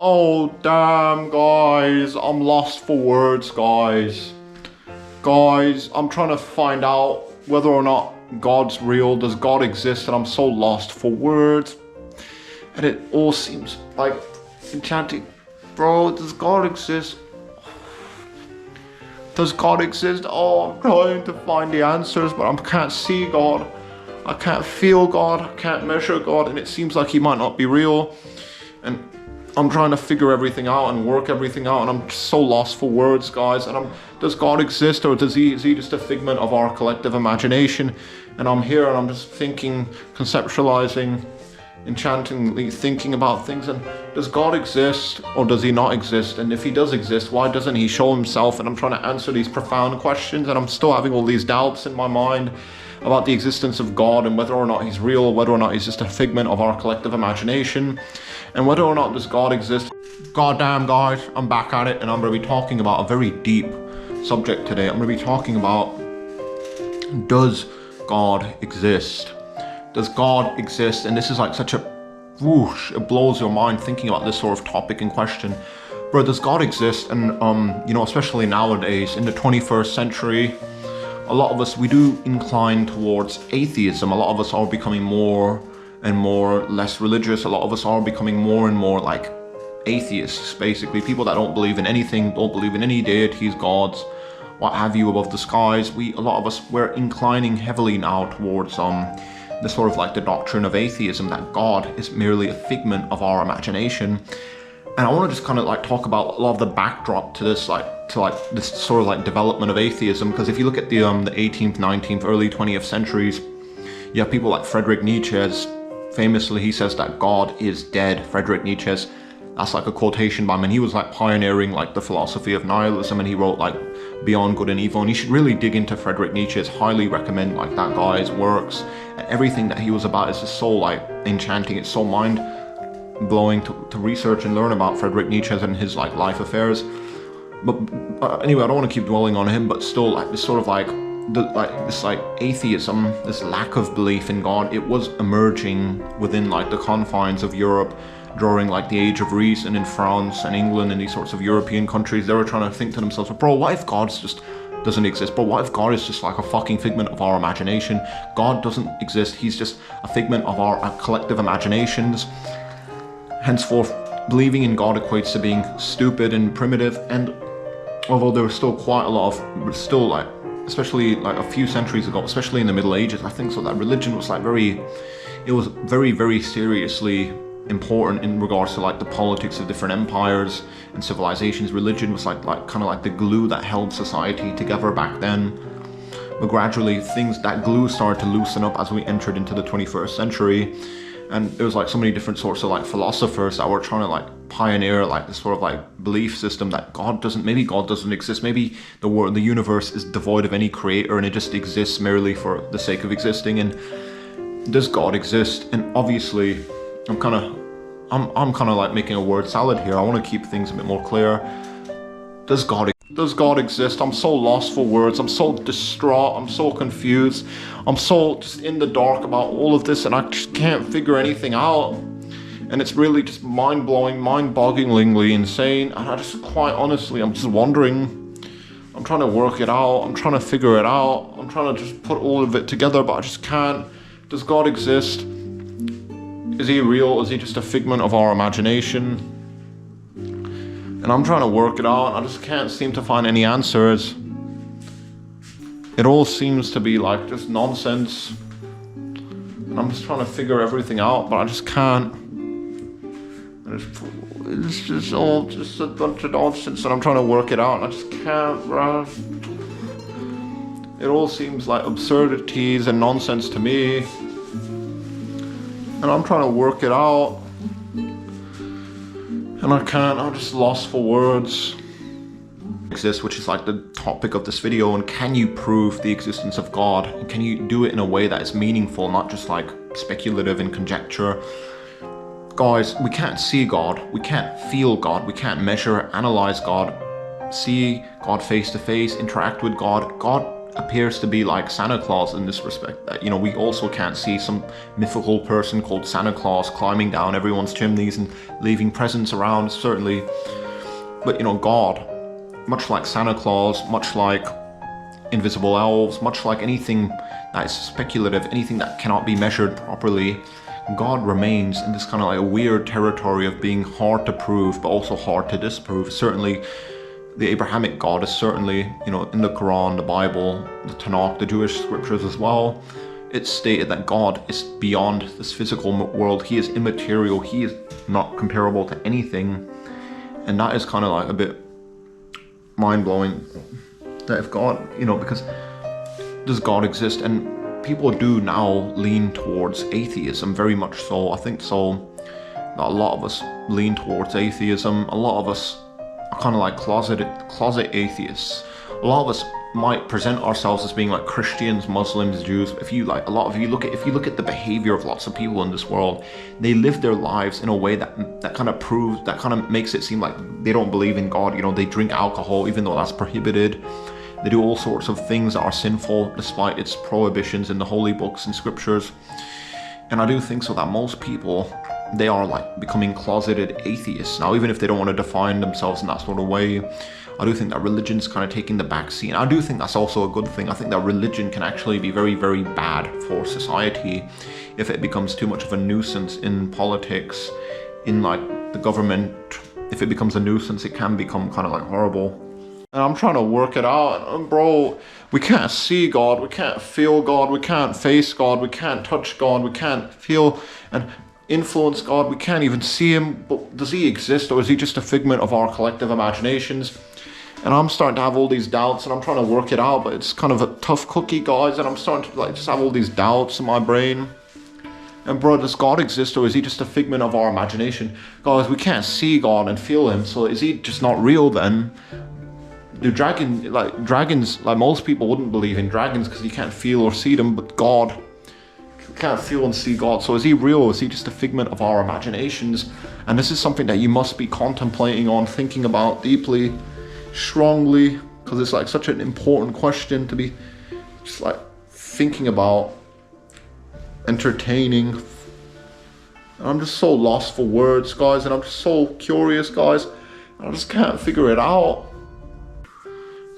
Oh damn, guys, I'm lost for words, guys. Guys, I'm trying to find out whether or not God's real. Does God exist? And I'm so lost for words. And it all seems like enchanting. Bro, does God exist? Does God exist? Oh, I'm trying to find the answers, but I can't see God. I can't feel God. I can't measure God. And it seems like he might not be real. And I'm trying to figure everything out and work everything out, and I'm so lost for words, guys. And does God exist, or is he just a figment of our collective imagination? And I'm here and I'm just thinking, conceptualizing, enchantingly thinking about things. And does God exist, or does he not exist? And if he does exist, why doesn't he show himself? And I'm trying to answer these profound questions, and I'm still having all these doubts in my mind about the existence of God and whether or not he's real, whether or not he's just a figment of our collective imagination, and whether or not does God exist. Goddamn, guys, I'm back at it, and I'm going to be talking about a very deep subject today. I'm going to be talking about, does God exist? Does God exist? And this is like such a whoosh, it blows your mind thinking about this sort of topic in question. Bro, does God exist? And you know, especially nowadays in the 21st century, a lot of us, we do incline towards atheism. A lot of us are becoming more and more less religious. A lot of us are becoming more and more like atheists, basically. People that don't believe in anything, don't believe in any deities, gods, what have you, above the skies. A lot of us, we're inclining heavily now towards the sort of like the doctrine of atheism, that God is merely a figment of our imagination. And I want to just kind of like talk about a lot of the backdrop to this, this sort of like development of atheism. Because if you look at the 18th, 19th, early 20th centuries, you have people like Friedrich Nietzsche. Famously, he says that God is dead. Friedrich Nietzsche, that's like a quotation by him, and he was like pioneering like the philosophy of nihilism, and he wrote like Beyond Good and Evil. And you should really dig into Friedrich Nietzsche. Highly recommend like that guy's works, and everything that he was about is just so like enchanting. It's so mind blowing to research and learn about Friedrich Nietzsche and his like life affairs. But anyway, I don't want to keep dwelling on him, but still, like this sort of like this atheism, this lack of belief in God, it was emerging within like the confines of Europe during like the Age of Reason in France and England and these sorts of European countries. They were trying to think to themselves, bro, what if God just doesn't exist? Bro, what if God is just like a fucking figment of our imagination? God doesn't exist. He's just a figment of our collective imaginations. Henceforth, believing in God equates to being stupid and primitive. And although there was still quite a lot of, especially like a few centuries ago, especially in the Middle Ages, I think so that religion was like very, very seriously important in regards to like the politics of different empires and civilizations. Religion was like kind of like the glue that held society together back then. But gradually that glue started to loosen up as we entered into the 21st century. And there was like so many different sorts of like philosophers that were trying to like pioneer like this sort of like belief system that maybe God doesn't exist. Maybe the universe is devoid of any creator and it just exists merely for the sake of existing. And does God exist? And obviously, I'm kind of like making a word salad here. I want to keep things a bit more clear. Does God exist? I'm so lost for words. I'm so distraught. I'm so confused. I'm so just in the dark about all of this, and I just can't figure anything out. And it's really just mind-blowing, mind-bogglingly insane. And I just, quite honestly, I'm just wondering. I'm trying to work it out. I'm trying to figure it out. I'm trying to just put all of it together, but I just can't. Does God exist? Is he real? Is he just a figment of our imagination? And I'm trying to work it out. I just can't seem to find any answers. It all seems to be like just nonsense. And I'm just trying to figure everything out, but I just can't. It's just all just a bunch of nonsense, and I'm trying to work it out, and I just can't, bro. It all seems like absurdities and nonsense to me. And I'm trying to work it out. And I can't, I'm just lost for words. Exist, which is like the topic of this video, and can you prove the existence of God? And can you do it in a way that is meaningful, not just like speculative and conjecture? Guys, we can't see God, we can't feel God, we can't measure, analyze God, see God face to face, interact with God. God appears to be like Santa Claus in this respect, that, you know, we also can't see some mythical person called Santa Claus climbing down everyone's chimneys and leaving presents around, certainly. But, you know, God, much like Santa Claus, much like invisible elves, much like anything that is speculative, anything that cannot be measured properly, God remains in this kind of like a weird territory of being hard to prove, but also hard to disprove. Certainly, the Abrahamic God is certainly, you know, in the Quran, the Bible, the Tanakh, the Jewish scriptures as well. It's stated that God is beyond this physical world. He is immaterial. He is not comparable to anything. And that is kind of like a bit mind-blowing, that if God, you know, because does God exist? And people do now lean towards atheism, very much so. I think so. A lot of us lean towards atheism. A lot of us are kind of like closet atheists. A lot of us might present ourselves as being like Christians, Muslims, Jews. If you look at the behavior of lots of people in this world, they live their lives in a way that kind of makes it seem like they don't believe in God. You know, they drink alcohol even though that's prohibited. They do all sorts of things that are sinful despite its prohibitions in the holy books and scriptures. And I do think so that most people, they are like becoming closeted atheists. Now, even if they don't want to define themselves in that sort of way, I do think that religion's kind of taking the back seat. And I do think that's also a good thing. I think that religion can actually be very, very bad for society if it becomes too much of a nuisance in politics, in like the government. If it becomes a nuisance, it can become kind of like horrible. And I'm trying to work it out. And bro, we can't see God, we can't feel God, we can't face God, we can't touch God, we can't feel and influence God, we can't even see him. But does he exist, or is he just a figment of our collective imaginations? And I'm starting to have all these doubts, and I'm trying to work it out, but it's kind of a tough cookie, guys, and I'm starting to like just have all these doubts in my brain. And bro, does God exist, or is he just a figment of our imagination? Guys, we can't see God and feel him, so is he just not real then? Do dragons, like most people wouldn't believe in dragons because you can't feel or see them, but God, you can't feel and see God. So is he real, or is he just a figment of our imaginations? And this is something that you must be contemplating on, thinking about deeply, strongly, because it's like such an important question to be just like thinking about, entertaining. And I'm just so lost for words, guys, and I'm just so curious, guys, and I just can't figure it out.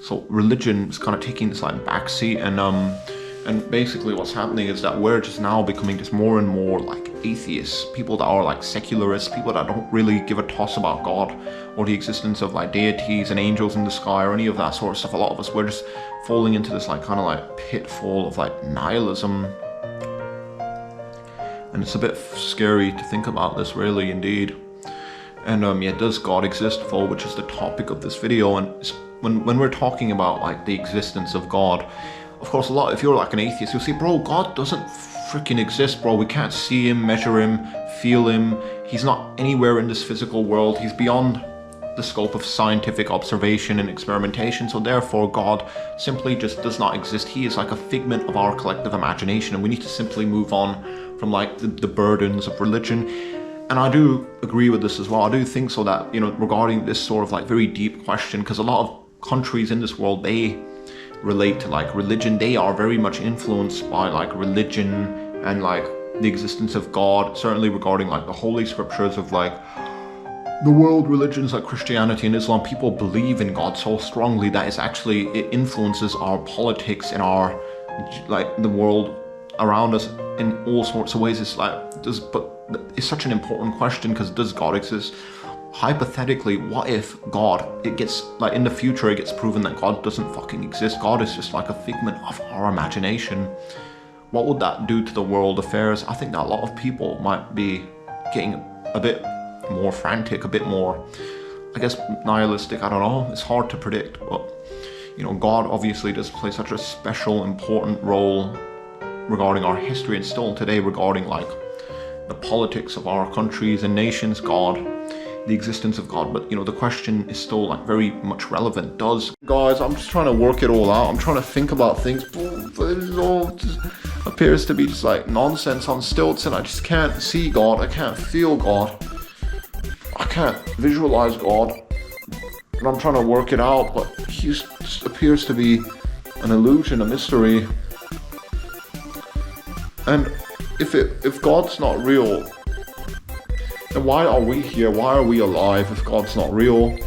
So religion is kind of taking this like backseat, and basically what's happening is that we're just now becoming just more and more like atheists, people that are like secularists, people that don't really give a toss about God or the existence of like deities and angels in the sky or any of that sort of stuff. A lot of us, we're just falling into this like kind of like pitfall of like nihilism, and it's a bit scary to think about this, really, indeed. And yeah, does God exist, though, which is the topic of this video. And when we're talking about like the existence of God, of course, if you're like an atheist, you'll say, bro, God doesn't freaking exist, bro. We can't see him, measure him, feel him. He's not anywhere in this physical world. He's beyond the scope of scientific observation and experimentation. So therefore, God simply just does not exist. He is like a figment of our collective imagination, and we need to simply move on from like the burdens of religion. And I do agree with this as well. I do think so that, you know, regarding this sort of like very deep question, because a lot of countries in this world, they relate to like religion. They are very much influenced by like religion and like the existence of God, certainly regarding like the holy scriptures of like the world religions like Christianity and Islam. People believe in God so strongly that it influences our politics and our like the world around us in all sorts of ways. It's like, it's such an important question, because does God exist? Hypothetically, what if it gets like in the future it gets proven that God doesn't fucking exist? God is just like a figment of our imagination. What would that do to the world affairs? I think that a lot of people might be getting a bit more frantic, a bit more, I guess, nihilistic. I don't know. It's hard to predict, but you know, God obviously does play such a special, important role regarding our history, and still today regarding like the politics of our countries and nations. God, the existence of God. But you know, the question is still like very much relevant. Guys, I'm just trying to work it all out. I'm trying to think about things, but it all just appears to be just like nonsense on stilts, and I just can't see God. I can't feel God. I can't visualize God, and I'm trying to work it out, but he just appears to be an illusion, a mystery. And if God's not real, then why are we here? Why are we alive if God's not real?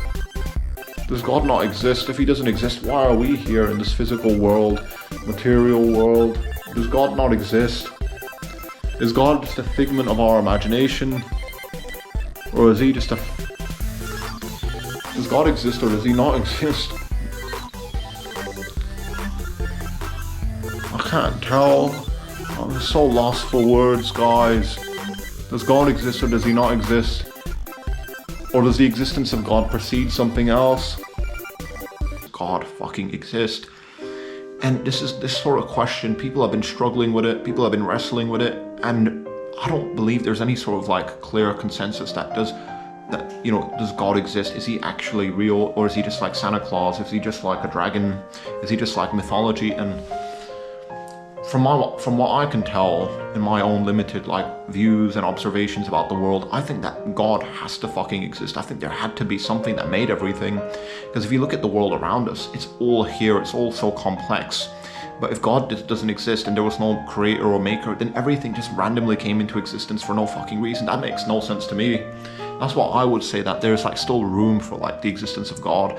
Does God not exist? If he doesn't exist, why are we here in this physical world, material world? Does God not exist? Is God just a figment of our imagination? Or is he just a... Does God exist or does he not exist? I can't tell. I'm so lost for words, guys. Does God exist or does he not exist? Or does the existence of God precede something else? God fucking exist. And this sort of question, people have been struggling with it, people have been wrestling with it, and I don't believe there's any sort of like clear consensus does God exist? Is he actually real, or is he just like Santa Claus? Is he just like a dragon? Is he just like mythology? And from what I can tell in my own limited like views and observations about the world, I think that God has to fucking exist. I think there had to be something that made everything, because if you look at the world around us, it's all here, it's all so complex. But if God doesn't exist and there was no creator or maker, then everything just randomly came into existence for no fucking reason. That makes no sense to me. That's what I would say, that there's like still room for like the existence of God,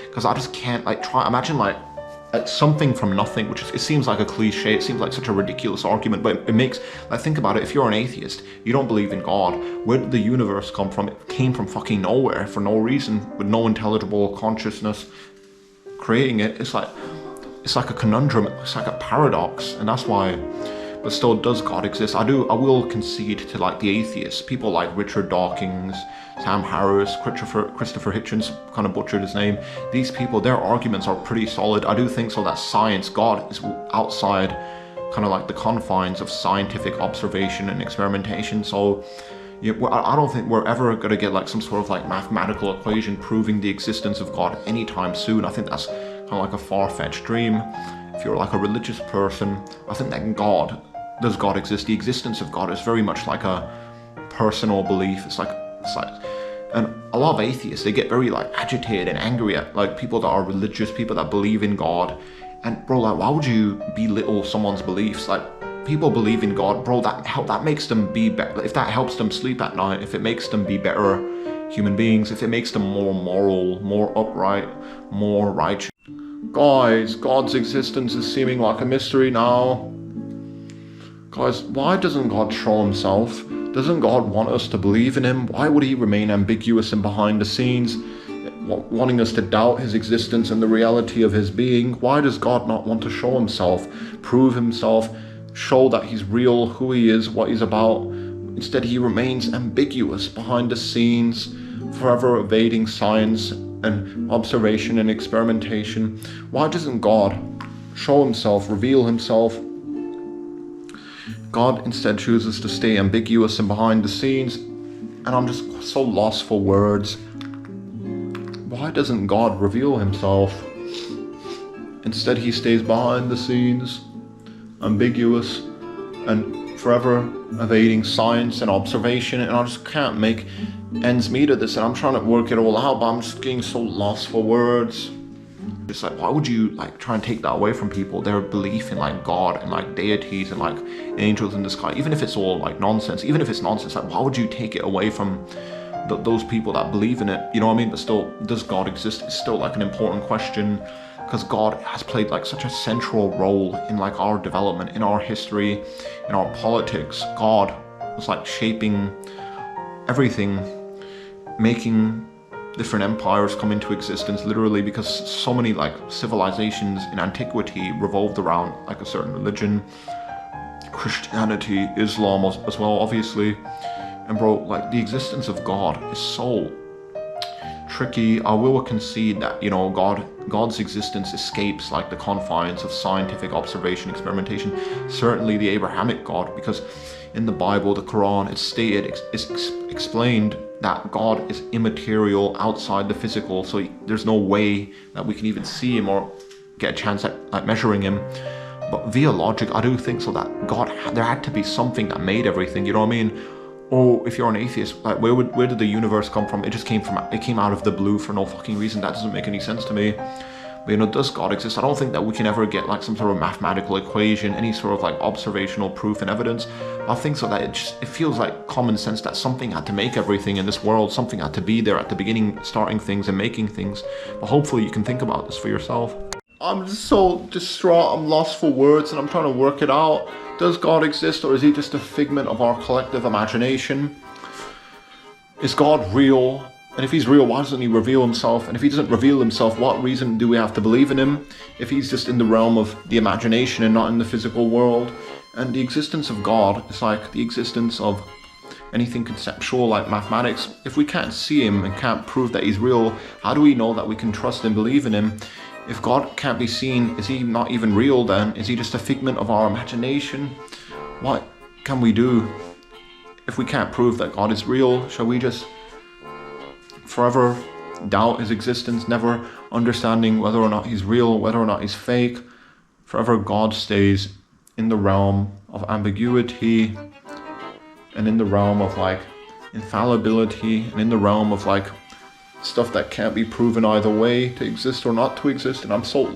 because I just can't like imagine like something from nothing, which is, it seems like a cliche, it seems like such a ridiculous argument, but it makes, like, think about it. If you're an atheist, you don't believe in God, where did the universe come from? It came from fucking nowhere for no reason, with no intelligible consciousness creating it. It's like a conundrum, it's like a paradox, and that's why. But still, does God exist? I will concede to like the atheists, people like Richard Dawkins, Sam Harris, Christopher Hitchens, kind of butchered his name. These people, their arguments are pretty solid. I do think so that science, God is outside kind of like the confines of scientific observation and experimentation. So yeah, I don't think we're ever going to get like some sort of like mathematical equation proving the existence of God anytime soon. I think that's kind of like a far-fetched dream. If you're like a religious person, I think that does God exist? The existence of God is very much like a personal belief. It's like, and a lot of atheists, they get very like agitated and angry at like people that are religious, people that believe in God. And bro, like, why would you belittle someone's beliefs? Like, people believe in God, bro, that makes them be better. If that helps them sleep at night, if it makes them be better human beings, if it makes them more moral, more upright, more righteous. Guys, God's existence is seeming like a mystery now. Guys, why doesn't God show himself? Doesn't God want us to believe in him? Why would he remain ambiguous and behind the scenes, wanting us to doubt his existence and the reality of his being? Why does God not want to show himself, prove himself, show that he's real, who he is, what he's about? Instead, he remains ambiguous behind the scenes, forever evading science and observation and experimentation. Why doesn't God show himself, reveal himself? God instead chooses to stay ambiguous and behind the scenes, and I'm just so lost for words. Why doesn't God reveal himself? Instead, he stays behind the scenes, ambiguous, and forever evading science and observation, and I just can't make ends meet of this, and I'm trying to work it all out, but I'm just getting so lost for words. It's like, why would you like try and take that away from people, their belief in like God and like deities and like angels in the sky, even if it's all like nonsense, like why would you take it away from those people that believe in it? You know what I mean? But still, does God exist? It's still like an important question, because God has played like such a central role in like our development, in our history, in our politics. God was like shaping everything, making different empires come into existence, literally, because so many like civilizations in antiquity revolved around like a certain religion, Christianity, Islam as well, obviously. And bro, like the existence of God is so tricky. I will concede that, you know, God's existence escapes like the confines of scientific observation, experimentation. Certainly the Abrahamic God, because in the Bible, the Quran, it's stated, it's explained that God is immaterial, outside the physical, so there's no way that we can even see him or get a chance at like measuring him. But via logic, I do think so that there had to be something that made everything, you know what I mean? Or if you're an atheist, like where did the universe come from? It came out of the blue for no fucking reason. That doesn't make any sense to me. But does God exist? I don't think that we can ever get like some sort of mathematical equation, any sort of like observational proof and evidence. I think so that it feels like common sense that something had to make everything in this world, something had to be there at the beginning, starting things and making things. But hopefully you can think about this for yourself. I'm just so distraught, I'm lost for words, and I'm trying to work it out. Does God exist, or is he just a figment of our collective imagination? Is God real? And if he's real, why doesn't he reveal himself? And if he doesn't reveal himself, what reason do we have to believe in him? If he's just in the realm of the imagination and not in the physical world? And the existence of God is like the existence of anything conceptual like mathematics. If we can't see him and can't prove that he's real, how do we know that we can trust and believe in him? If God can't be seen, is he not even real then? Is he just a figment of our imagination? What can we do if we can't prove that God is real? Shall we just forever doubt his existence, never understanding whether or not he's real, whether or not he's fake? Forever God stays in the realm of ambiguity and in the realm of like infallibility and in the realm of like stuff that can't be proven either way to exist or not to exist. And I'm so